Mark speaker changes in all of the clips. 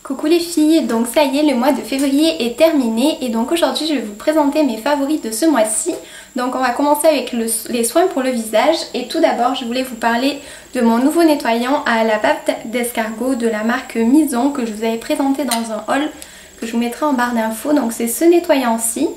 Speaker 1: Coucou les filles, donc ça y est, le mois de février est terminé et donc aujourd'hui je vais vous présenter mes favoris de ce mois-ci. Donc on va commencer avec les soins pour le visage et tout d'abord je voulais vous parler de mon nouveau nettoyant à la bave d'escargot de la marque Mison que je vous avais présenté dans un haul que je vous mettrai en barre d'infos. Donc c'est ce nettoyant-ci.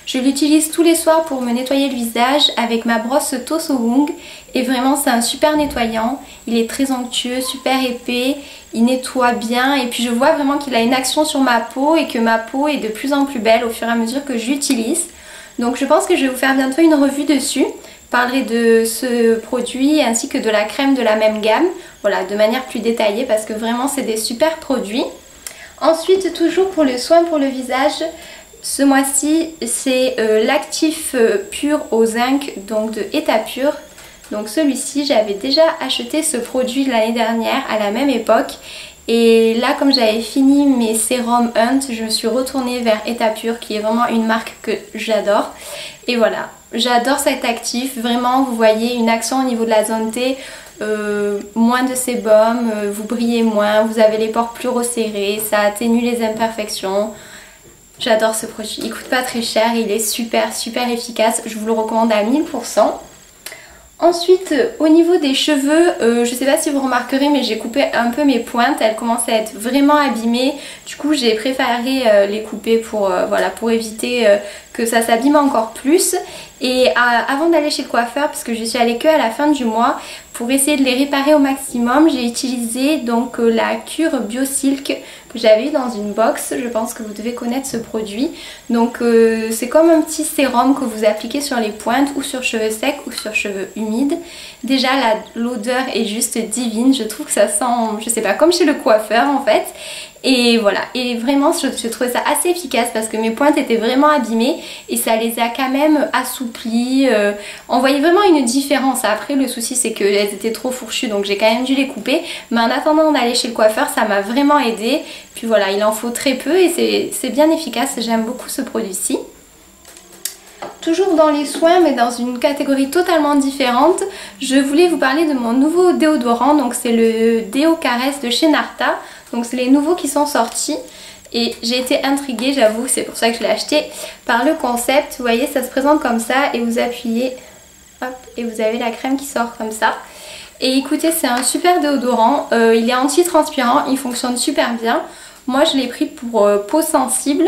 Speaker 1: Je l'utilise tous les soirs pour me nettoyer le visage avec ma brosse Tosowung et vraiment c'est un super nettoyant, il est très onctueux, super épais, il nettoie bien et puis je vois vraiment qu'il a une action sur ma peau et que ma peau est de plus en plus belle au fur et à mesure que j'utilise. Donc je pense que je vais vous faire bientôt une revue dessus, je parlerai de ce produit ainsi que de la crème de la même gamme, voilà, de manière plus détaillée parce que vraiment c'est des super produits. Ensuite toujours pour le soin pour le visage, ce mois-ci c'est l'actif pur au zinc donc de Etapure. Donc celui-ci j'avais déjà acheté ce produit l'année dernière à la même époque. Et là comme j'avais fini mes sérums Hunt, je me suis retournée vers Etapure qui est vraiment une marque que j'adore. Et voilà, j'adore cet actif, vraiment vous voyez une action au niveau de la zone T. Moins de sébum, vous brillez moins, vous avez les pores plus resserrés, ça atténue les imperfections. J'adore ce produit, il coûte pas très cher, il est super efficace, je vous le recommande à 1000%. Ensuite au niveau des cheveux, je sais pas si vous remarquerez mais j'ai coupé un peu mes pointes, elles commencent à être vraiment abîmées. Du coup j'ai préféré les couper pour, voilà, pour éviter que ça s'abîme encore plus. Et avant d'aller chez le coiffeur, parce que je suis allée que à la fin du mois, pour essayer de les réparer au maximum, j'ai utilisé donc la cure Biosilk que j'avais eu dans une box. Je pense que vous devez connaître ce produit. Donc c'est comme un petit sérum que vous appliquez sur les pointes ou sur cheveux secs ou sur cheveux humides. Déjà l'odeur est juste divine, je trouve que ça sent, je sais pas, comme chez le coiffeur en fait. Et voilà, et vraiment je trouvais ça assez efficace parce que mes pointes étaient vraiment abîmées et ça les a quand même assouplies. On voyait vraiment une différence. Après le souci c'est qu'elles étaient trop fourchues donc j'ai quand même dû les couper. Mais en attendant d'aller chez le coiffeur ça m'a vraiment aidé. Puis voilà, il en faut très peu et c'est bien efficace, j'aime beaucoup ce produit-ci. Toujours dans les soins mais dans une catégorie totalement différente, je voulais vous parler de mon nouveau déodorant. Donc c'est le Déo Caresse de chez Narta. Donc c'est les nouveaux qui sont sortis et j'ai été intriguée, j'avoue, c'est pour ça que je l'ai acheté, par le concept. Vous voyez, ça se présente comme ça et vous appuyez, hop, et vous avez la crème qui sort comme ça. Et écoutez, c'est un super déodorant, il est anti-transpirant, il fonctionne super bien. Moi je l'ai pris pour peau sensible.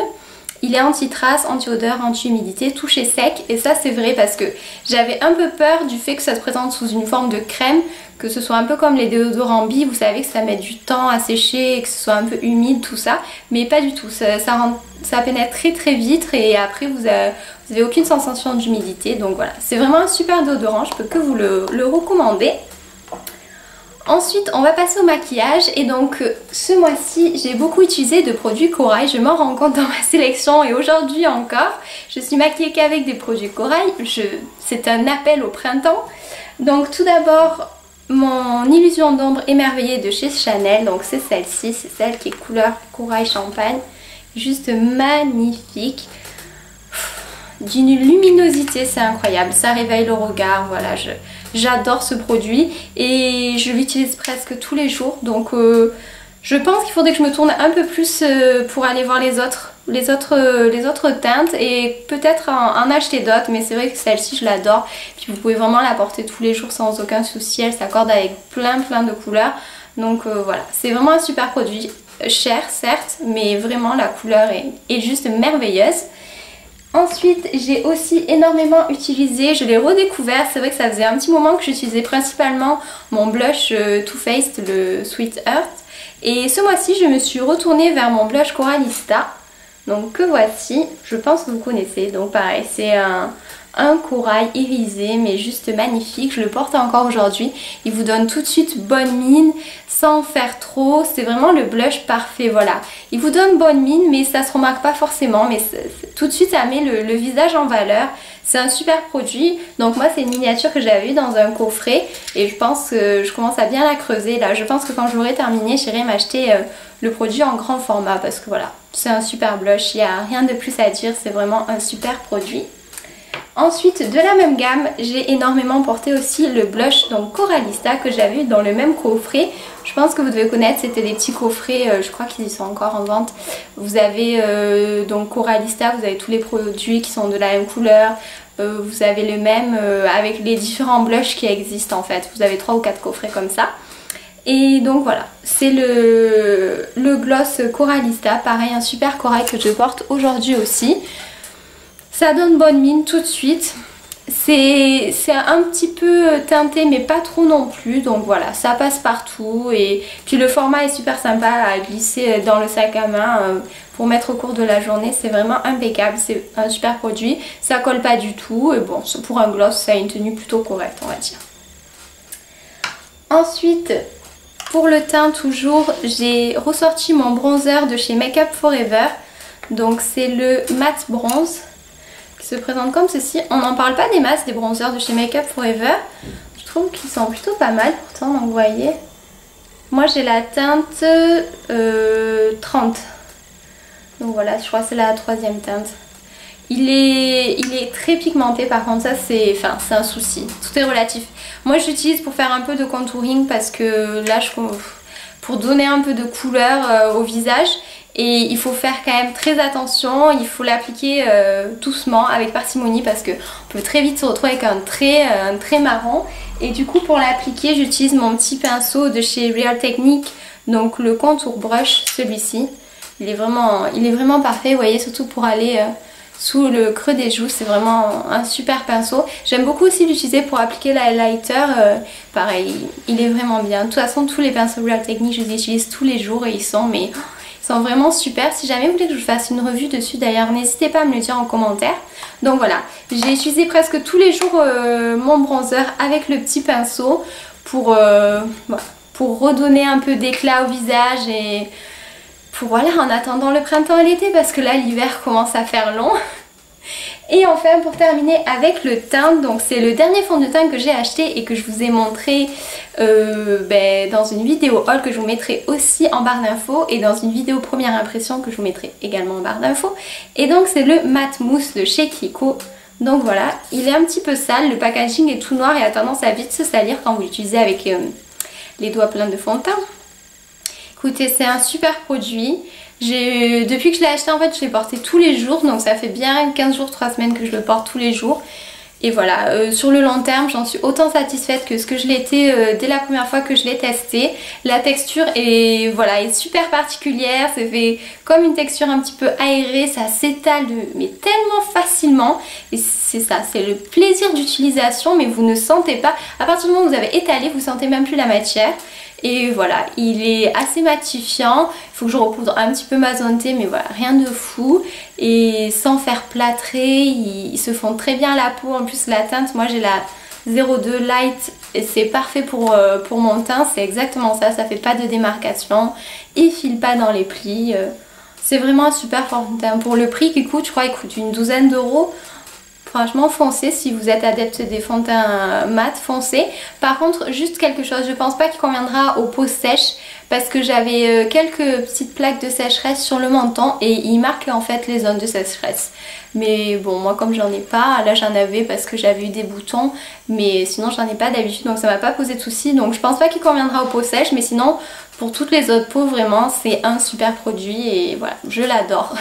Speaker 1: Il est anti-trace, anti-odeur, anti-humidité, toucher sec. Et ça c'est vrai parce que j'avais un peu peur du fait que ça se présente sous une forme de crème, que ce soit un peu comme les déodorants Bi, vous savez que ça met du temps à sécher, que ce soit un peu humide, tout ça. Mais pas du tout, ça pénètre très vite et après vous avez aucune sensation d'humidité. Donc voilà, c'est vraiment un super déodorant, je peux que vous le recommander. Ensuite on va passer au maquillage et donc ce mois-ci j'ai beaucoup utilisé de produits corail, je m'en rends compte dans ma sélection et aujourd'hui encore je suis maquillée qu'avec des produits corail, c'est un appel au printemps. Donc tout d'abord mon illusion d'ombre émerveillée de chez Chanel, donc c'est celle-ci, c'est celle qui est couleur corail champagne, juste magnifique. D'une luminosité, c'est incroyable, ça réveille le regard, voilà, j'adore ce produit et je l'utilise presque tous les jours. Donc je pense qu'il faudrait que je me tourne un peu plus pour aller voir les autres teintes et peut-être en acheter d'autres, mais c'est vrai que celle-ci je l'adore. Puis vous pouvez vraiment la porter tous les jours sans aucun souci, elle s'accorde avec plein de couleurs. Donc voilà, c'est vraiment un super produit, cher certes, mais vraiment la couleur est juste merveilleuse. Ensuite j'ai aussi énormément utilisé, je l'ai redécouvert, c'est vrai que ça faisait un petit moment que j'utilisais principalement mon blush Too Faced, le Sweet Earth. Et ce mois-ci je me suis retournée vers mon blush Coralista, donc que voici, je pense que vous connaissez. Donc pareil, c'est un corail irisé mais juste magnifique, je le porte encore aujourd'hui. Il vous donne tout de suite bonne mine sans faire trop, c'est vraiment le blush parfait, voilà. Il vous donne bonne mine mais ça se remarque pas forcément, mais tout de suite ça met le visage en valeur. C'est un super produit, donc moi c'est une miniature que j'avais eue dans un coffret et je pense que je commence à bien la creuser là. Je pense que quand je l'aurai terminé j'irai m'acheter le produit en grand format parce que voilà, c'est un super blush, il n'y a rien de plus à dire, c'est vraiment un super produit. Ensuite de la même gamme, j'ai énormément porté aussi le blush donc Coralista que j'avais eu dans le même coffret. Je pense que vous devez connaître, c'était des petits coffrets, je crois qu'ils y sont encore en vente. Vous avez donc Coralista, vous avez tous les produits qui sont de la même couleur. Vous avez le même avec les différents blushs qui existent en fait. Vous avez 3 ou 4 coffrets comme ça. Et donc voilà, c'est le gloss Coralista, pareil un super corail que je porte aujourd'hui aussi. Ça donne bonne mine tout de suite. C'est un petit peu teinté mais pas trop non plus, donc voilà, ça passe partout. Et puis le format est super sympa à glisser dans le sac à main pour mettre au cours de la journée, c'est vraiment impeccable, c'est un super produit, ça colle pas du tout et bon, pour un gloss ça a une tenue plutôt correcte on va dire. Ensuite pour le teint toujours, j'ai ressorti mon bronzer de chez Make Up Forever, donc c'est le Matte Bronze. Se présente comme ceci. On n'en parle pas des masses des bronzers de chez Make Up Forever. Je trouve qu'ils sont plutôt pas mal pourtant, donc vous voyez. Moi j'ai la teinte 30. Donc voilà, je crois que c'est la 3e teinte. Il est très pigmenté par contre, ça c'est un souci. Tout est relatif. Moi je l'utilise pour faire un peu de contouring parce que là pour donner un peu de couleur au visage. Et il faut faire quand même très attention, il faut l'appliquer doucement, avec parcimonie, parce qu'on peut très vite se retrouver avec un trait marron. Et du coup pour l'appliquer j'utilise mon petit pinceau de chez Real Technique, donc le contour brush, celui-ci. Il est vraiment parfait, vous voyez, surtout pour aller sous le creux des joues, c'est vraiment un super pinceau. J'aime beaucoup aussi l'utiliser pour appliquer l'highlighter, pareil, il est vraiment bien. De toute façon tous les pinceaux Real Technique je les utilise tous les jours et ils sont vraiment super. Si jamais vous voulez que je vous fasse une revue dessus d'ailleurs, n'hésitez pas à me le dire en commentaire. Donc voilà, j'ai utilisé presque tous les jours mon bronzer avec le petit pinceau pour redonner un peu d'éclat au visage et pour voilà, en attendant le printemps et l'été, parce que là l'hiver commence à faire long. Et enfin pour terminer avec le teint, donc c'est le dernier fond de teint que j'ai acheté et que je vous ai montré dans une vidéo haul que je vous mettrai aussi en barre d'infos et dans une vidéo première impression que je vous mettrai également en barre d'infos. Et donc c'est le Matte Mousse de chez Kiko. Donc voilà, il est un petit peu sale, le packaging est tout noir et a tendance à vite se salir quand vous l'utilisez avec les doigts pleins de fond de teint. Écoutez, c'est un super produit. Depuis que je l'ai acheté en fait je l'ai porté tous les jours, donc ça fait bien 15 jours, 3 semaines que je le porte tous les jours. Et voilà, sur le long terme j'en suis autant satisfaite que ce que je l'étais dès la première fois que je l'ai testé. La texture est super particulière, ça fait comme une texture un petit peu aérée, ça s'étale mais tellement facilement. Et c'est ça, c'est le plaisir d'utilisation, mais vous ne sentez pas, à partir du moment où vous avez étalé, vous sentez même plus la matière. Et voilà, il est assez matifiant, il faut que je repoudre un petit peu ma zone T, mais voilà, rien de fou. Et sans faire plâtrer, ils se font très bien la peau. En plus la teinte, moi j'ai la 02 Light et c'est parfait pour mon teint, c'est exactement ça, ça fait pas de démarcation, il file pas dans les plis. C'est vraiment un super fond de teint. Pour le prix qui coûte, je crois qu'il coûte une douzaine d'euros. Franchement foncez, si vous êtes adepte des fonds de teint mat, foncez. Par contre juste quelque chose, je pense pas qu'il conviendra aux peaux sèches parce que j'avais quelques petites plaques de sécheresse sur le menton et il marque en fait les zones de sécheresse. Mais bon, moi comme j'en ai pas, là j'en avais parce que j'avais eu des boutons, mais sinon j'en ai pas d'habitude, donc ça m'a pas posé de soucis. Donc je pense pas qu'il conviendra aux peaux sèches, mais sinon pour toutes les autres peaux vraiment c'est un super produit et voilà, je l'adore.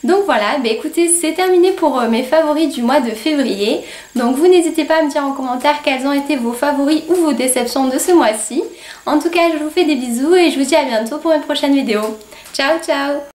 Speaker 1: Donc voilà, écoutez, c'est terminé pour mes favoris du mois de février. Donc vous n'hésitez pas à me dire en commentaire quels ont été vos favoris ou vos déceptions de ce mois-ci. En tout cas, je vous fais des bisous et je vous dis à bientôt pour une prochaine vidéo. Ciao ciao!